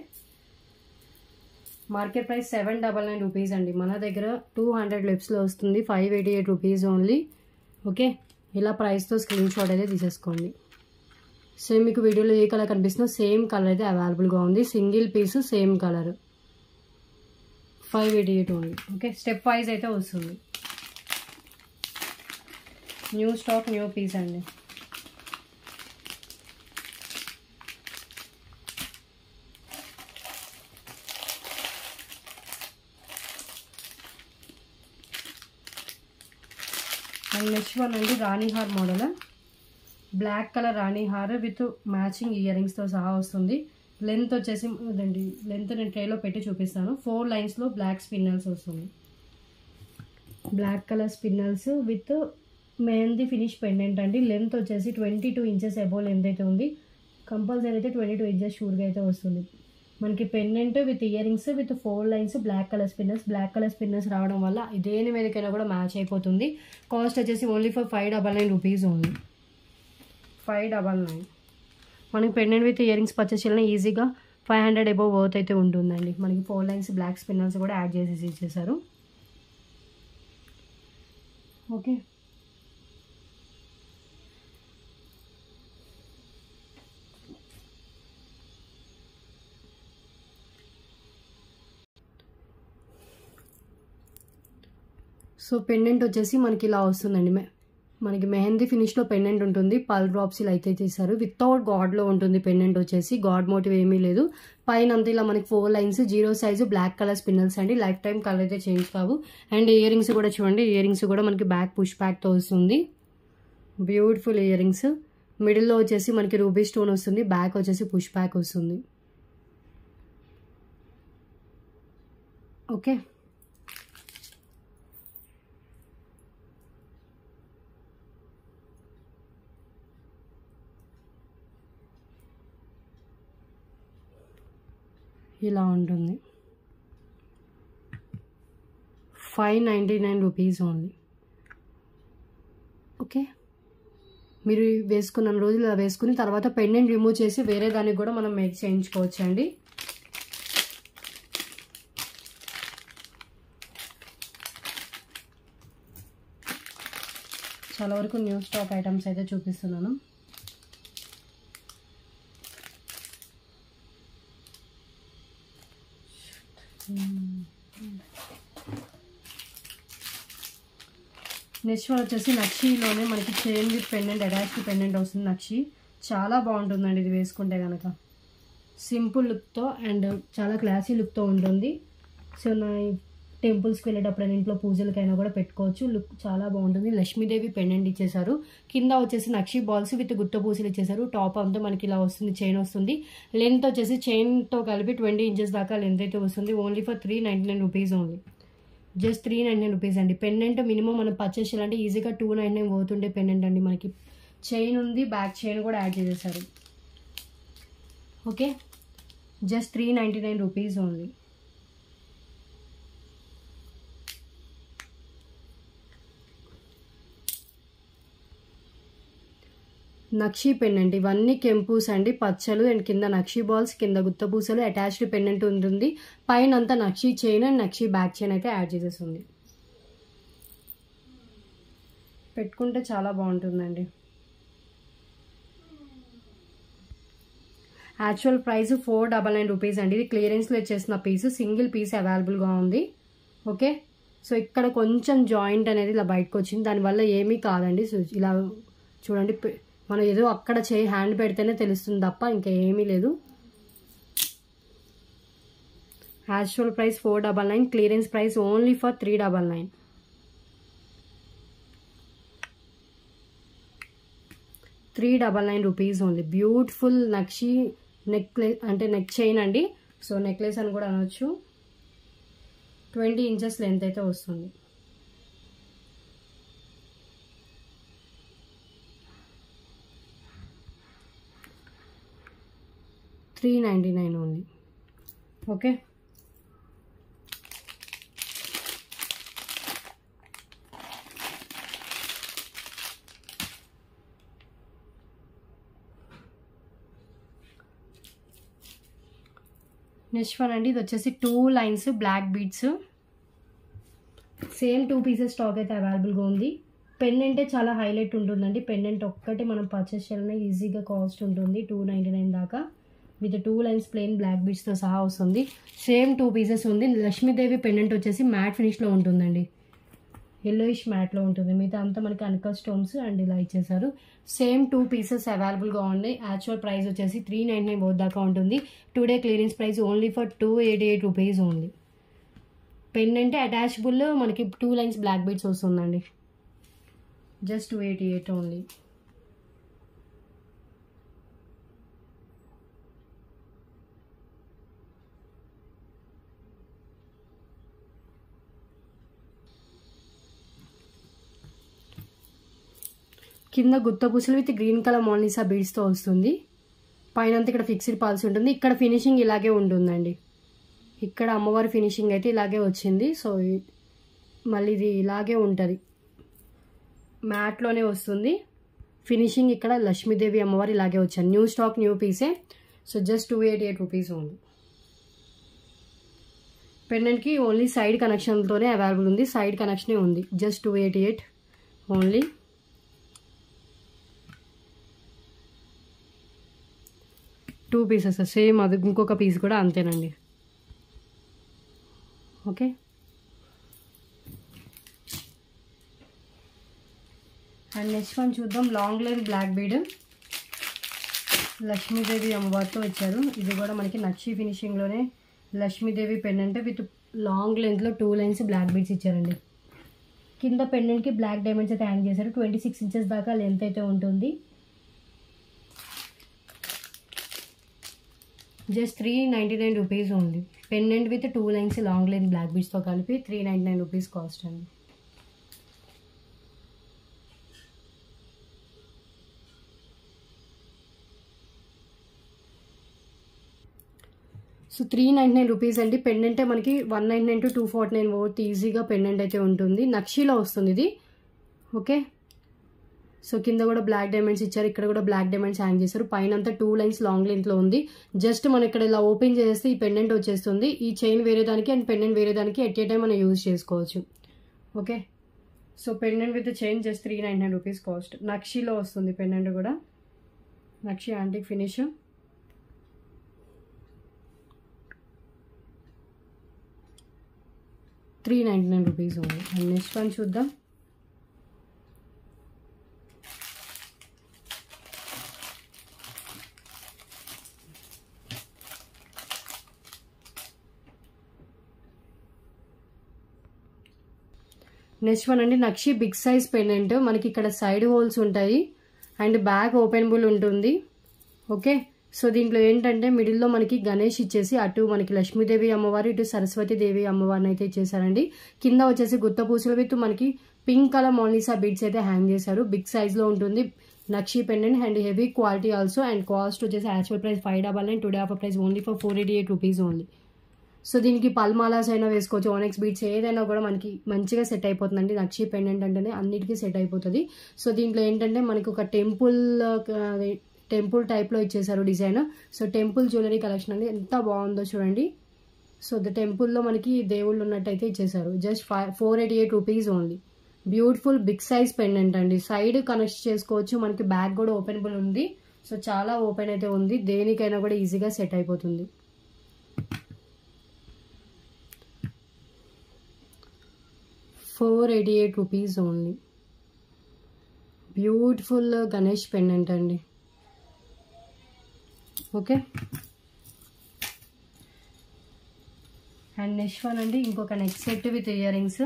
మార్కెట్ ప్రైస్ ₹799 అండి, మన దగ్గర 200 లిప్స్లో వస్తుంది. ₹588 ఓన్లీ. ఓకే, ఇలా ప్రైస్తో స్క్రీన్ షాట్ అయితే తీసేసుకోండి. సో మీకు వీడియోలో ఏ కలర్ కనిపిస్తుందో సేమ్ కలర్ అయితే అవైలబుల్గా ఉంది. Single piece same colour, ₹588 only. Okay, step wise అయితే వస్తుంది. న్యూ స్టాక్, న్యూ పీస్ అండి. అండ్ నెక్స్ట్ వన్ అండి, rani haar model. Black colour rani haar with matching ఇయర్ రింగ్స్తో సహా వస్తుంది. లెంత్ వచ్చేసి అదండి, లెంత్ నేను ట్రేలో పెట్టి చూపిస్తాను. 4 లైన్స్లో బ్లాక్ స్పిన్నల్స్ వస్తుంది. Black colour spinels with mehndi finish pendant అండి. లెంత్ వచ్చేసి 22 ఇంచెస్ అబోవ్ లెంత్ అయితే ఉంది. కంపల్సరీ అయితే 22 ఇంచెస్ షూర్గా అయితే వస్తుంది. మనకి pendant with earrings with 4 lines black colour spinners. Black colour spinners రావడం వల్ల దేని మీదకైనా కూడా మ్యాచ్ అయిపోతుంది. కాస్ట్ వచ్చేసి ఓన్లీ ఫర్ 599 రూపీస్ ఓన్లీ. 599. మనకి pendant with ear rings purchase చేయాలని ఈజీగా 500 అబోవ్ వర్త్ అయితే ఉంటుందండి. మనకి 4 లైన్స్ బ్లాక్ స్పిన్నర్స్ కూడా యాడ్ చేసేసి ఇచ్చేసారు. ఓకే, సో పెండెంట్ వచ్చేసి మనకి ఇలా వస్తుందండి. మనకి మెహందీ ఫినిష్లో పెండెంట్ ఉంటుంది. పల్ డ్రాప్స్ ఇలా అయితే చేశారు. వితౌట్ గాడ్లో ఉంటుంది పెండెంట్ వచ్చేసి. గాడ్ మోటివ్ ఏమీ లేదు. పైన అంతా ఇలా మనకి 4 lines 0 size black colour spinels అండి. లైఫ్ టైం కలర్ అయితే చేంజ్ కావు. అండ్ ఇయర్ రింగ్స్ కూడా చూడండి, ఇయర్ రింగ్స్ కూడా మనకి బ్యాక్ పుష్ బ్యాక్తో వస్తుంది. Beautiful ear rings. మిడిల్లో వచ్చేసి మనకి రూబీ స్టోన్ వస్తుంది. బ్యాక్ వచ్చేసి పుష్ బ్యాక్ వస్తుంది. ఓకే, ఇలా ఉంటుంది. 599 రూపీస్ ఓన్లీ. ఓకే, మీరు వేసుకున్న రోజులు ఇలా వేసుకుని తర్వాత పెండెంట్ రిమూవ్ చేసి వేరే దానికి కూడా మనం మేక్ చేయించుకోవచ్చు అండి. చాలా వరకు న్యూ స్టాక్ ఐటమ్స్ అయితే చూపిస్తున్నాను. నెక్స్ట్ వన్ వచ్చేసి నక్షీలోనే మనకి chain with pendant attached pendant వస్తుంది. నక్షి చాలా బాగుంటుందండి ఇది వేసుకుంటే కనుక. సింపుల్ లుక్తో అండ్ చాలా క్లాసీ లుక్తో ఉంటుంది. సో నా టెంపుల్స్కి వెళ్ళేటప్పుడు ఇంట్లో పూజలకైనా కూడా పెట్టుకోవచ్చు. లుక్ చాలా బాగుంటుంది. లక్ష్మీదేవి పెండెంట్ ఇచ్చేసారు. కింద వచ్చేసి నక్షి బాల్స్ విత్ గుత్త పూసలు ఇచ్చేసారు. టాప్ అంతా మనకి ఇలా వస్తుంది, చైన్ వస్తుంది. లెంత్ వచ్చేసి చైన్తో కలిపి 20 ఇంచెస్ దాకా లెంత్ అయితే వస్తుంది. Only for 399 rupees only. Just 399 rupees అండి. పెండెంట్ మినిమం మనం పర్చేస్ చేయాలంటే ఈజీగా 299 పోతుండే పెండెంట్ అండి. మనకి చైన్ ఉంది, బ్యాక్ చైన్ కూడా యాడ్ చేసేసారు. Okay, just 399 rupees only. Nakshi pendant. ఇవన్నీ కెంపూస్ అండి, పచ్చలు అండ్ కింద నక్షి బాల్స్, కింద గుత్త పూసలు, అటాచ్డ్ పెండెంట్ ఉంటుంది. పైన అంతా nakshi chain and nakshi back chain అయితే యాడ్ చేసేస్తుంది. పెట్టుకుంటే చాలా బాగుంటుందండి. యాక్చువల్ ప్రైస్ 499 రూపీస్ అండి. ఇది క్లియరెన్స్లో ఇచ్చేసిన పీస్, సింగిల్ పీస్ అవైలబుల్గా ఉంది. ఓకే, సో ఇక్కడ కొంచెం జాయింట్ అనేది ఇలా బయటకు వచ్చింది, దానివల్ల ఏమీ కాదండి. సో ఇలా చూడండి, మనం ఏదో అక్కడ హ్యాండ్ పెడితేనే తెలుస్తుంది తప్ప ఇంకా ఏమీ లేదు. Actual price 499, clearance price only for 399. 399 rupees only. Beautiful nakshi necklace అంటే నెక్ చైన్ అండి. సో నెక్లెస్ అని కూడా అనొచ్చు. 20 ఇంచెస్ లెంత్ అయితే వస్తుంది. $399 ఓన్లీ. ఓకే, నెక్స్ట్ వన్ అండి. ఇది వచ్చేసి 2 lines black beads. Same 2 pieces stock అయితే అవైలబుల్గా ఉంది. పెండెంటే చాలా హైలైట్ ఉంటుందండి. పెండెంట్ ఒక్కటి మనం పర్చేస్ చేయాలన్నా ఈజీగా కాస్ట్ ఉంటుంది 299 దాకా. విత్ 2 లైన్స్ ప్లెయిన్ బ్లాక్ బీడ్స్తో సహా వస్తుంది. సేమ్ 2 పీసెస్ ఉంది. లక్ష్మీదేవి పెండెంట్ వచ్చేసి మ్యాట్ ఫినిష్లో ఉంటుందండి, ఎల్లోయిష్ మ్యాట్లో ఉంటుంది. మిగతా అంతా మనకి అనకా స్టోన్స్ అండ్ ఇలా ఇచ్చేసారు. సేమ్ 2 పీసెస్ అవైలబుల్గా ఉన్నాయి. యాక్చువల్ ప్రైస్ వచ్చేసి 399 దాకా ఉంటుంది. Today clearance price only for 288 rupees only. Pendant attachable మనకి 2 లైన్స్ బ్లాక్ బీడ్స్ వస్తుందండి. Just 288 only. కింద గుత్త పూసలు విత్ గ్రీన్ కలర్ మోనాలిసా బీడ్స్తో వస్తుంది. పైన అంతా ఇక్కడ ఫిక్స్డ్ పాల్స్ ఉంటుంది. ఇక్కడ ఫినిషింగ్ ఇలాగే ఉంటుందండి. ఇక్కడ అమ్మవారి ఫినిషింగ్ అయితే ఇలాగే వచ్చింది. సో మళ్ళీ ఇది ఇలాగే ఉంటుంది, మ్యాట్లోనే వస్తుంది ఫినిషింగ్. ఇక్కడ లక్ష్మీదేవి అమ్మవారు ఇలాగే వచ్చారు. న్యూ స్టాక్ న్యూ పీసే. సో జస్ట్ 288 రూపీస్ ఉంది. పెండెంట్కి ఓన్లీ సైడ్ కనెక్షన్తోనే అవైలబుల్ ఉంది. సైడ్ కనెక్షనే ఉంది. Just 288 only. Two pieces same, అది ఇంకొక పీస్ కూడా అంతేనండి. ఓకే, అండ్ నెక్స్ట్ వన్ చూద్దాం. Long line black bead Lakshmidevi అమ్మవారితో ఇచ్చారు. ఇది కూడా మనకి నక్షి ఫినిషింగ్లోనే లక్ష్మీదేవి పెండెంట్ విత్ లాంగ్ లెంత్లో 2 లైన్స్ బ్లాక్ బీడ్స్ ఇచ్చారండి. కింద పెండెంట్కి బ్లాక్ డైమండ్స్ అయితే హ్యాంగ్ చేశారు. 26 ఇంచెస్ దాకా లెంత్ అయితే ఉంటుంది. జస్ట్ 399 రూపీస్ ఉంది. Pendant with 2 lines long line black బీడ్స్తో కలిపి 399 రూపీస్ కాస్ట్ అండి. సో 399 రూపీస్ అండి. పెండెంటే మనకి 199 to 249 వర్త్ ఈజీగా పెండెంట్ అయితే ఉంటుంది. నక్షీలో వస్తుంది ఇది. ఓకే, సో కింద కూడా బ్లాక్ డైమండ్స్ ఇచ్చారు. ఇక్కడ కూడా బ్లాక్ డైమండ్స్ హ్యాంగ్ చేశారు. పైన అంతా 2 లైన్స్ లాంగ్ లెంత్లో ఉంది. జస్ట్ మనం ఇక్కడ ఇలా ఓపెన్ చేస్తే ఈ పెండెంట్ వచ్చేస్తుంది. ఈ చైన్ వేరే దానికి అండ్ పెండెంట్ వేరే దానికి ఎట్ ఏ టైం మనం యూజ్ చేసుకోవచ్చు. Okay, so pendant with chain just 399 rupees cost. నక్షీలో వస్తుంది పెండెంట్ కూడా. Nakshi antique finish. ₹399 ఉంది. అండ్ నెక్స్ట్ వన్ చూద్దాం. నెక్స్ట్ వన్ అండి, నక్షి బిగ్ సైజ్ పెండెంట్. మనకి ఇక్కడ సైడ్ హోల్స్ ఉంటాయి అండ్ బ్యాక్ ఓపెనబుల్ ఉంటుంది. ఓకే, సో దీంట్లో ఏంటంటే మిడిల్లో మనకి గణేష్ ఇచ్చేసి అటు మనకి లక్ష్మీదేవి అమ్మవారు, ఇటు సరస్వతి దేవి అమ్మవారిని అయితే ఇచ్చేసారండి. కింద వచ్చేసి గుత్త పూసలు విత్ మనకి పింక్ కలర్ మోనాలిసా బీడ్స్ అయితే హ్యాంగ్ చేశారు. బిగ్ సైజ్లో ఉంటుంది nakshi pendant and heavy quality also. And cost వచ్చేసి actual price 599. Today offer price only for 488 rupees only. So దీనికి పల్మాలాస్ అయినా వేసుకోవచ్చు, ఓనెక్స్ బీడ్స్ ఏదైనా కూడా మనకి మంచిగా సెట్ అయిపోతుందండి. నక్షి పెండెంట్ అంటేనే అన్నిటికీ సెట్ అయిపోతుంది. సో దీంట్లో ఏంటంటే మనకి ఒక టెంపుల్ టైప్లో ఇచ్చేసారు design. So temple jewellery collection అండి, ఎంత బాగుందో చూడండి. సో ద టెంపుల్లో మనకి దేవుళ్ళు ఉన్నట్టయితే ఇచ్చేసారు. Just 488 rupees only. Beautiful big size pendant అండి. సైడ్ కనెక్ట్ చేసుకోవచ్చు, మనకి బ్యాక్ కూడా ఓపెనబుల్ ఉంది. సో చాలా ఓపెన్ అయితే ఉంది, దేనికైనా కూడా ఈజీగా సెట్ అయిపోతుంది. ₹488 ఓన్లీ. బ్యూటిఫుల్ గణేష్ పెండెంట్ అండి. ఓకే, అండ్ నెక్స్ట్ వన్ అండి, ఇంకొక neck set with earrings.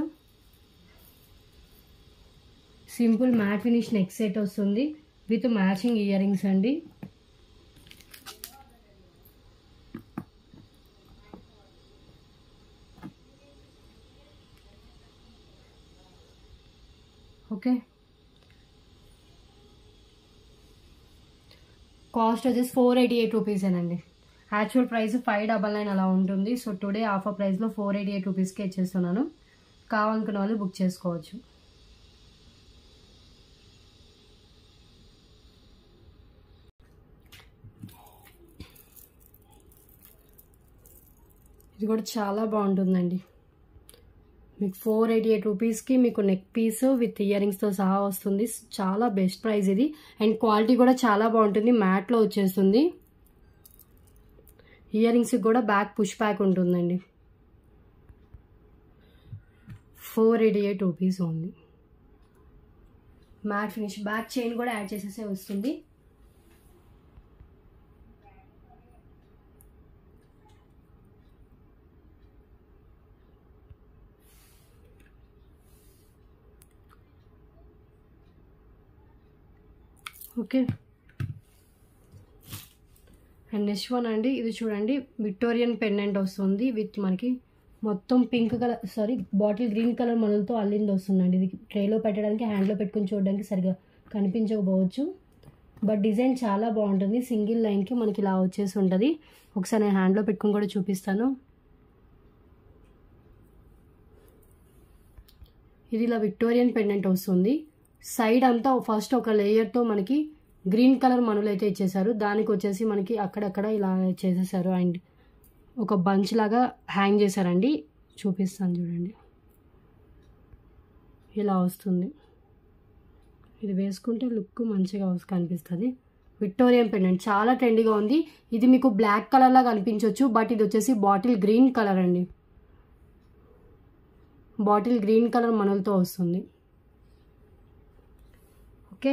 Simple matte finish neck set వస్తుంది విత్ మ్యాచింగ్ ఇయర్ రింగ్స్ అండి. ఓకే, కాస్ట్ వచ్చేసి 488 రూపీసేనండి. యాక్చువల్ ప్రైస్ 599 అలా ఉంటుంది. సో టుడే ఆఫర్ ప్రైస్లో 488 రూపీస్కే ఇచ్చేస్తున్నాను. కావాలనుకున్న వాళ్ళు బుక్ చేసుకోవచ్చు. ఇది కూడా చాలా బాగుంటుందండి. మీకు 488 రూపీస్కి మీకు నెక్ పీస్ విత్ ఇయర్ రింగ్స్తో సహా వస్తుంది. చాలా బెస్ట్ ప్రైస్ ఇది. అండ్ క్వాలిటీ కూడా చాలా బాగుంటుంది, మ్యాట్లో వచ్చేస్తుంది. ఇయర్ రింగ్స్కి కూడా బ్యాక్ పుష్ బ్యాక్ ఉంటుందండి. 488 rupees only. Matte finish, back chain కూడా యాడ్ చేసేసే వస్తుంది. ఓకే, అండ్ నెక్స్ట్ వన్ అండి, ఇది చూడండి విక్టోరియన్ పెండెంట్ వస్తుంది విత్ మనకి మొత్తం pink colour bottle green colour మనలతో అల్లింది వస్తుందండి. ఇది ట్రేలో పెట్టడానికి, హ్యాండ్లో పెట్టుకుని చూడడానికి సరిగా కనిపించకపోవచ్చు, బట్ డిజైన్ చాలా బాగుంటుంది. సింగిల్ లైన్కి మనకి ఇలా వచ్చేసి ఉంటుంది. ఒకసారి నేను హ్యాండ్లో పెట్టుకుని కూడా చూపిస్తాను. ఇది ఇలా విక్టోరియన్ పెండెంట్ వస్తుంది. సైడ్ అంతా ఫస్ట్ ఒక లేయర్తో మనకి గ్రీన్ కలర్ మనులు అయితే ఇచ్చేసారు. దానికి వచ్చేసి మనకి అక్కడక్కడ ఇలా చేసేసారు అండ్ ఒక బంచ్ లాగా హ్యాంగ్ చేశారండి. చూపిస్తాను చూడండి, ఇలా వస్తుంది. ఇది వేసుకుంటే లుక్ మంచిగా కనిపిస్తుంది. విక్టోరియన్ పెండెంట్ చాలా ట్రెండీగా ఉంది. ఇది మీకు బ్లాక్ కలర్ లాగా కనిపించవచ్చు, బట్ ఇది వచ్చేసి బాటిల్ గ్రీన్ కలర్ అండి. బాటిల్ గ్రీన్ కలర్ మనులతో వస్తుంది. ఓకే,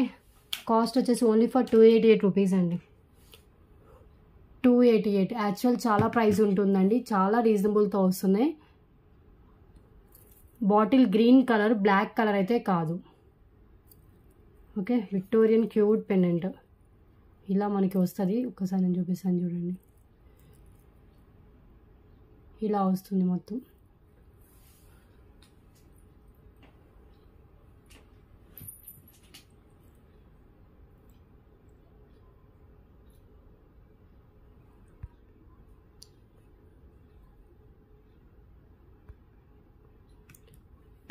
కాస్ట్ వచ్చేసి ఓన్లీ ఫర్ 288 రూపీస్ అండి. 288. యాక్చువల్ చాలా ప్రైస్ ఉంటుందండి, చాలా రీజనబుల్తో వస్తున్నాయి. Bottle green colour, black colour అయితే కాదు. ఓకే, విక్టోరియన్ క్యూట్ పెండెంట్ ఇలా మనకి వస్తుంది. ఒక్కసారి నేను చూపిస్తాను చూడండి, ఇలా వస్తుంది మొత్తం.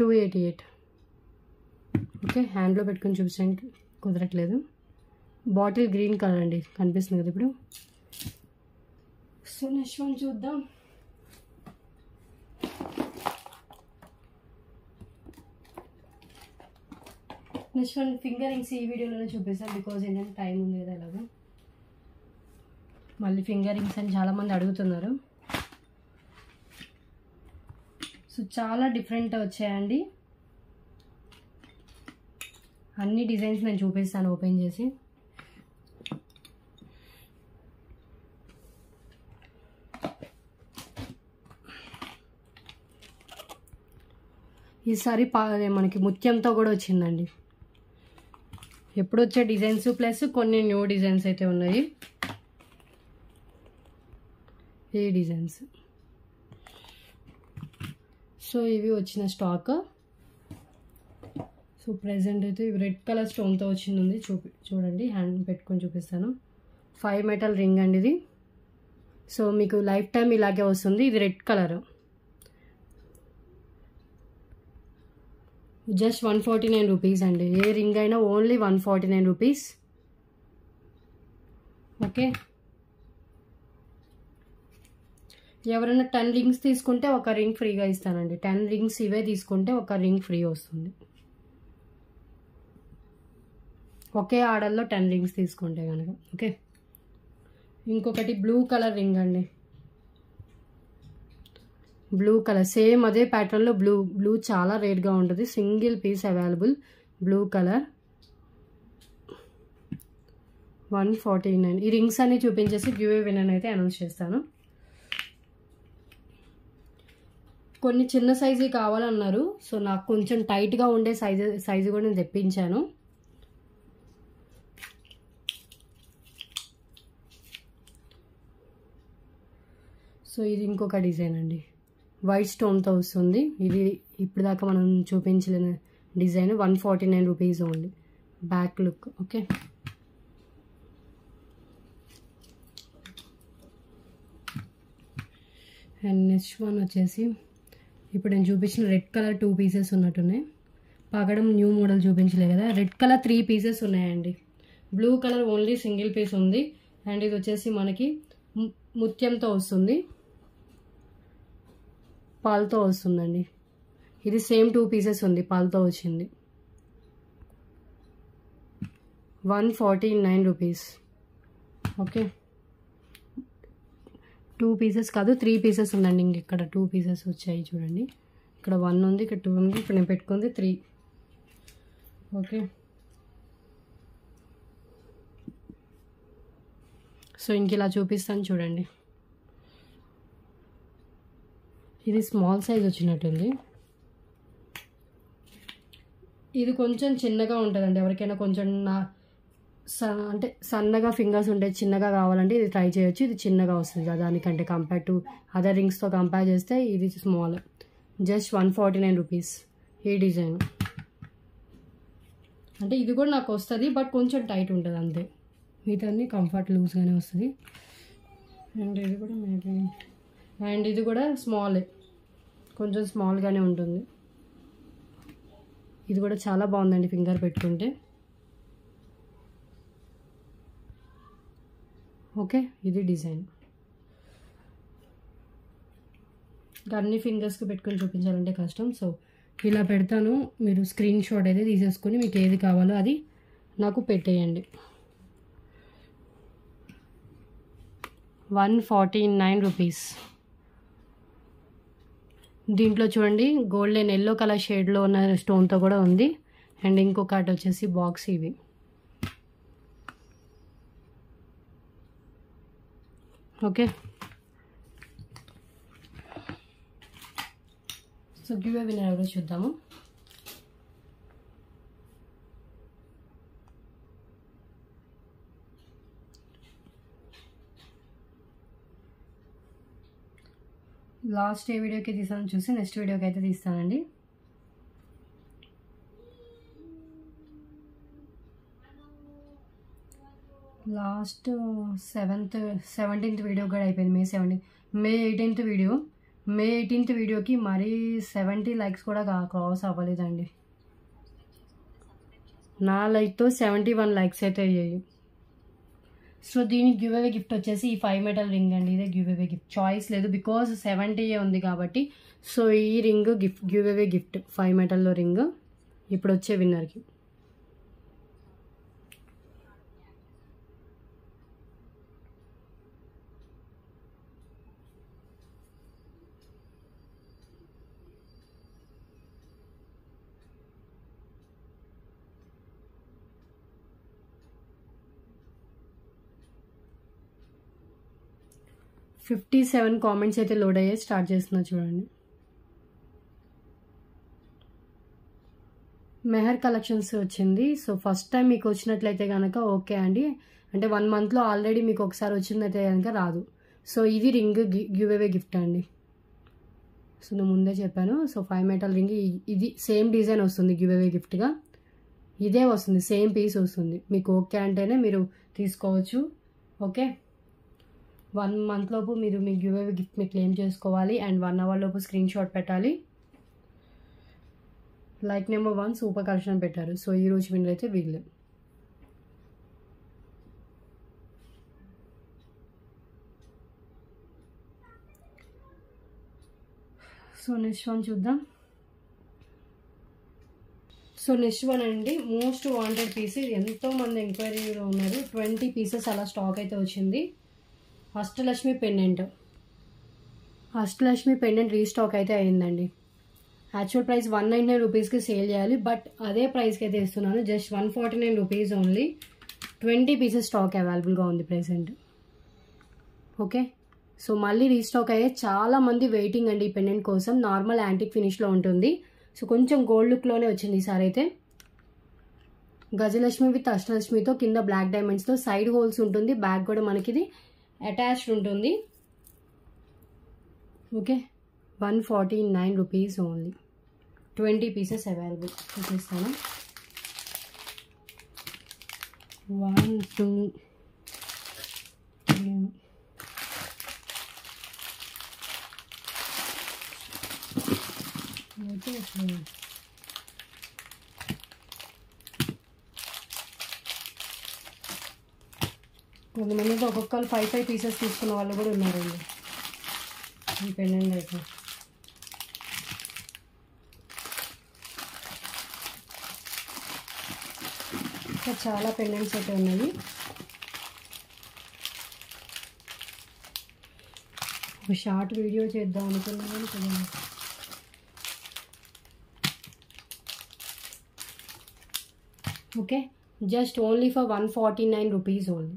$288. ఓకే, హ్యాండ్లో పెట్టుకొని చూపించడానికి కుదరట్లేదు. బాటిల్ గ్రీన్ కలర్ అండి, కనిపిస్తుంది కదా ఇప్పుడు. సో నెక్స్ట్ వన్ చూద్దాం. నెక్స్ట్ వన్ ఫింగర్ రింగ్స్ ఈ వీడియోలోనే చూపిస్తాను, బికాజ్ ఏంటంటే టైం ఉంది కదా. ఎలాగో మళ్ళీ ఫింగర్ రింగ్స్ అని చాలామంది అడుగుతున్నారు. సో చాలా డిఫరెంట్ వచ్చాయండి. అన్ని డిజైన్స్ నేను చూపిస్తాను ఓపెన్ చేసి. ఈసారి మనకి ముత్యంతో కూడా వచ్చిందండి. ఎప్పుడు వచ్చే డిజైన్స్ ప్లస్ కొన్ని న్యూ డిజైన్స్ అయితే ఉన్నాయి. ఈ డిజైన్స్ సో ఇవి వచ్చిన స్టాక్. సో ప్రెజెంట్ అయితే ఇవి రెడ్ కలర్ స్టోన్తో వచ్చింది. చూడండి, హ్యాండ్ పెట్టుకొని చూపిస్తాను. 5 మెటల్ రింగ్ అండి ఇది. సో మీకు లైఫ్ టైం ఇలాగే వస్తుంది. ఇది రెడ్ కలర్, జస్ట్ 149 రూపీస్ అండి. ఏ రింగ్ అయినా ఓన్లీ 149 రూపీస్. ఓకే, ఎవరైనా 10 రింగ్స్ తీసుకుంటే ఒక రింగ్ ఫ్రీగా ఇస్తానండి. 10 రింగ్స్ ఇవే తీసుకుంటే ఒక రింగ్ ఫ్రీ వస్తుంది. ఒకే ఆర్డర్లో 10 రింగ్స్ తీసుకుంటే కనుక. ఓకే, ఇంకొకటి బ్లూ కలర్ రింగ్ అండి. బ్లూ కలర్ సేమ్ అదే ప్యాటర్న్లో బ్లూ చాలా రేట్గా ఉంటుంది. Single piece available. Blue colour 149. ఈ రింగ్స్ అన్ని చూపించేసి గివ్ విన్నర్ అయితే అనౌన్స్ చేస్తాను. కొన్ని చిన్న సైజు కావాలన్నారు. సో నాకు కొంచెం టైట్గా ఉండే సైజు కూడా నేను తెప్పించాను. సో ఇది ఇంకొక డిజైన్ అండి, వైట్ స్టోన్తో వస్తుంది. ఇది ఇప్పుడు దాకా మనం చూపించలేని design. 149 rupees only. Back look. Okay, and next one వచ్చేసి ఇప్పుడు నేను చూపించిన రెడ్ కలర్ 2 పీసెస్ ఉన్నట్టున్నాయి. పగడం న్యూ మోడల్ చూపించలే కదా. రెడ్ కలర్ 3 పీసెస్ ఉన్నాయండి. Blue colour only single piece ఉంది. అండ్ ఇది వచ్చేసి మనకి ముత్యంతో వస్తుంది, పాలతో వస్తుందండి. ఇది సేమ్ 2 పీసెస్ ఉంది, పాలతో వచ్చింది. 149 రూపీస్. ఓకే, 2 పీసెస్ కాదు 3 పీసెస్ ఉందండి. ఇంక ఇక్కడ 2 పీసెస్ వచ్చాయి చూడండి. ఇక్కడ 1 ఉంది, ఇక్కడ 2 ఉంది, ఇప్పుడు నేను పెట్టుకుంది 3. ఓకే, సో ఇంక ఇలా చూపిస్తాను చూడండి. ఇది స్మాల్ సైజ్ వచ్చినట్టుంది. ఇది కొంచెం చిన్నగా ఉంటుందండి. ఎవరికైనా కొంచెం అంటే సన్నగా ఫింగర్స్ ఉంటే చిన్నగా కావాలంటే ఇది ట్రై చేయొచ్చు. ఇది చిన్నగా వస్తుంది కదా దానికంటే, కంపేర్ టు అదర్ రింగ్స్తో కంపేర్ చేస్తే ఇది స్మాల్. జస్ట్ 149 రూపీస్ ఈ డిజైన్. అంటే ఇది కూడా నాకు వస్తుంది, బట్ కొంచెం టైట్ ఉంటుంది అంతే. మిగతా కంఫర్ట్ లూజ్గానే వస్తుంది. అండ్ ఇది కూడా మేబీ, అండ్ ఇది కూడా స్మాల్, కొంచెం స్మాల్గానే ఉంటుంది. ఇది కూడా చాలా బాగుందండి ఫింగర్ పెట్టుకుంటే. ఓకే, ఇది డిజైన్. అన్ని ఫింగర్స్కి పెట్టుకొని చూపించాలంటే కష్టం. సో ఇలా పెడతాను, మీరు స్క్రీన్ షాట్ అయితే తీసేసుకొని మీకు ఏది కావాలో అది నాకు పెట్టేయండి. 149 రూపీస్. దీంట్లో చూడండి గోల్డెన్ ఎల్లో కలర్ షేడ్లో ఉన్న స్టోన్తో కూడా ఉంది. అండ్ ఇంకొకటి వచ్చేసి బాక్స్ ఇవి. Okay, so give away winner ఎవరో చూద్దాము. లాస్ట్ ఏ వీడియోకి తీసాను చూసి నెక్స్ట్ వీడియోకి అయితే తీస్తానండి. లాస్ట్ 17th వీడియో కూడా అయిపోయింది. మే 18th వీడియో. మే 18th వీడియోకి మరీ 70 లైక్స్ కూడా క్రాస్ అవ్వలేదండి. నా లైక్తో 71 లైక్స్ అయితే అయ్యాయి. సో దీనికి గివ్ అవే గిఫ్ట్ వచ్చేసి ఈ 5 మెటల్ రింగ్ అండి. ఇదే గివ్ అవే గిఫ్ట్, చాయిస్ లేదు బికాజ్ 70 ఉంది కాబట్టి. సో ఈ రింగ్ గివ్ అవే గిఫ్ట్ 5 మెటల్లో రింగ్ ఇప్పుడు వచ్చే విన్నర్కి. $57 కామెంట్స్ అయితే లోడ్ అయ్యే స్టార్ట్ చేస్తున్నా చూడండి. మెహర్ కలెక్షన్స్ వచ్చింది. సో ఫస్ట్ టైం మీకు వచ్చినట్లయితే కనుక ఓకే అండి, అంటే 1 మంత్లో ఆల్రెడీ మీకు ఒకసారి వచ్చిందైతే కనుక రాదు. సో ఇది రింగ్ గివ్ అవే గిఫ్ట్ అండి. సో నేను ముందే చెప్పాను. సో 5 మెటల్ రింగ్, ఇది సేమ్ డిజైన్ వస్తుంది గివ్ అవే గిఫ్ట్గా. ఇదే వస్తుంది, సేమ్ పీస్ వస్తుంది. మీకు ఓకే అంటేనే మీరు తీసుకోవచ్చు. ఓకే, 1 మంత్ లోపు మీరు మీ గివ్ అవే గిఫ్ట్ మీరు క్లెయిమ్ చేసుకోవాలి. అండ్ 1 అవర్ లోపు స్క్రీన్ షాట్ పెట్టాలి. లైక్ నెంబర్ 1 సూపర్ కలెక్షన్ పెట్టారు. సో ఈ రోజు విన్నర్ అయితే వీళ్ళు. సో నెక్స్ట్ వన్ చూద్దాం. సో నెక్స్ట్ వన్ అండి, మోస్ట్ వాంటెడ్ పీస్. ఎంతోమంది ఎంక్వైరీలో ఉన్నారు. 20 పీసెస్ అలా స్టాక్ అయితే వచ్చింది. Ashtalakshmi pendant. Ashtalakshmi pendant restock అయితే అయిందండి. యాక్చువల్ ప్రైస్ 199 రూపీస్కి సేల్ చేయాలి, బట్ అదే ప్రైస్కి అయితే ఇస్తున్నాను. Just 149 rupees only. 20 pieces stock అవైలబుల్గా ఉంది ప్రెసెంట్. ఓకే, సో మళ్ళీ రీస్టాక్ అయ్యే చాలా మంది వెయిటింగ్ అండి ఈ పెండెంట్ కోసం. నార్మల్ యాంటిక్ ఫినిష్లో ఉంటుంది. సో కొంచెం గోల్డ్ లుక్లోనే వచ్చింది ఈసారి అయితే. గజలక్ష్మి విత్ అష్టలక్ష్మితో కింద బ్లాక్ డైమండ్స్తో సైడ్ హోల్స్ ఉంటుంది. బ్యాక్ కూడా మనకి ఇది అటాచ్డ్ ఉంటుంది. Okay, 149 rupees only. 20 pieces available. చూపిస్తాను. 1 2 3 కొంతమంది ఒక్కొక్కరు 5 పీసెస్ తీసుకున్న వాళ్ళు కూడా ఉన్నారండి ఈ పెండెంట్ అయితే. ఇంకా చాలా పెండెంట్స్ అయితే ఉన్నాయి. ఒక షార్ట్ వీడియో చేద్దాం అనుకున్నాను కదా. Okay, just only for 149 rupees only.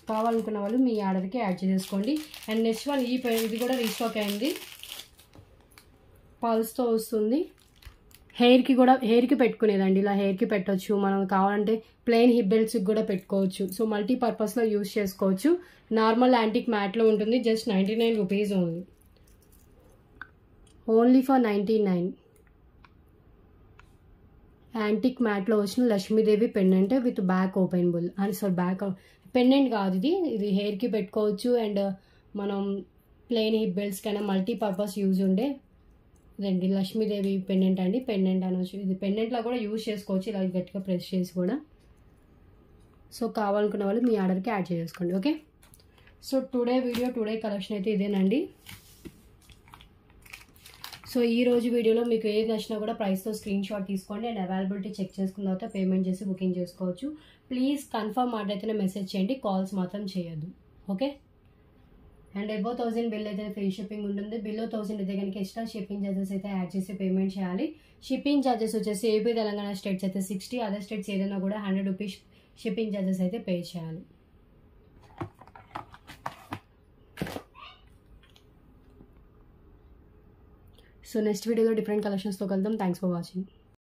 కావాలనుకున్న వాళ్ళు మీ ఆర్డర్కి యాడ్ చేసుకోండి. అండ్ నెక్స్ట్ వన్ ఇది కూడా రీస్టాక్ అయింది. పల్స్తో వస్తుంది. హెయిర్కి పెట్టుకునేదండి. ఇలా హెయిర్కి పెట్టవచ్చు. మనం కావాలంటే ప్లెయిన్ హిప్ బెల్ట్స్కి కూడా పెట్టుకోవచ్చు. సో మల్టీపర్పస్లో యూజ్ చేసుకోవచ్చు. నార్మల్ యాంటిక్ మ్యాట్లో ఉంటుంది. Just 99 rupees only. Only for 99. Antique మ్యాట్లో వచ్చిన Lakshmidevi pendant with back openable అని. సో బ్యాక్ పెండెంట్ కాదు, ఇది హెయిర్కి పెట్టుకోవచ్చు అండ్ మనం ప్లెయిన్ హిప్ బెల్ట్స్ కైనా మల్టీపర్పస్ యూజ్ ఉండే ఇదండి లక్ష్మీదేవి పెండెంట్ అండి. పెండెంట్ అనవచ్చు, ఇది పెండెంట్లో కూడా యూజ్ చేసుకోవచ్చు, ఇలా గట్టిగా ప్రెస్ చేసి కూడా. సో కావాలనుకున్న వాళ్ళు మీ ఆర్డర్కి యాడ్ చేసుకోండి. ఓకే, సో టుడే కలెక్షన్ అయితే ఇదేనండి. సో ఈ రోజు వీడియోలో మీకు ఏది నచ్చినా కూడా ప్రైస్తో స్క్రీన్ షాట్ తీసుకోండి అండ్ అవైలబిలిటీ చెక్ చేసుకున్న తర్వాత పేమెంట్ చేసి బుకింగ్ చేసుకోవచ్చు. ప్లీజ్ కన్ఫర్మ్ మాట అయితేనే మెసేజ్ చేయండి, కాల్స్ మాత్రం చేయొద్దు. ఓకే, అండ్ అబౌవ్ 1000 బిల్ అయితే ఫ్రీ షిప్పింగ్ ఉంటుంది. బిలో 1000 అయితే కనుక ఎక్స్ట్రా షిప్పింగ్ ఛార్జెస్ అయితే యాడ్ చేసి పేమెంట్ చేయాలి. షిప్పింగ్ ఛార్జెస్ వచ్చేసి ఏపీ తెలంగాణ స్టేట్స్ అయితే 60, అదర్ స్టేట్స్ ఏదైనా కూడా 100 రూపీస్ షిప్పింగ్ ఛార్జెస్ అయితే పే చేయాలి. సో నెక్స్ట్ వీడియోలో డిఫరెంట్ కలెక్షన్స్తో కలుద్దాం. Thanks for watching.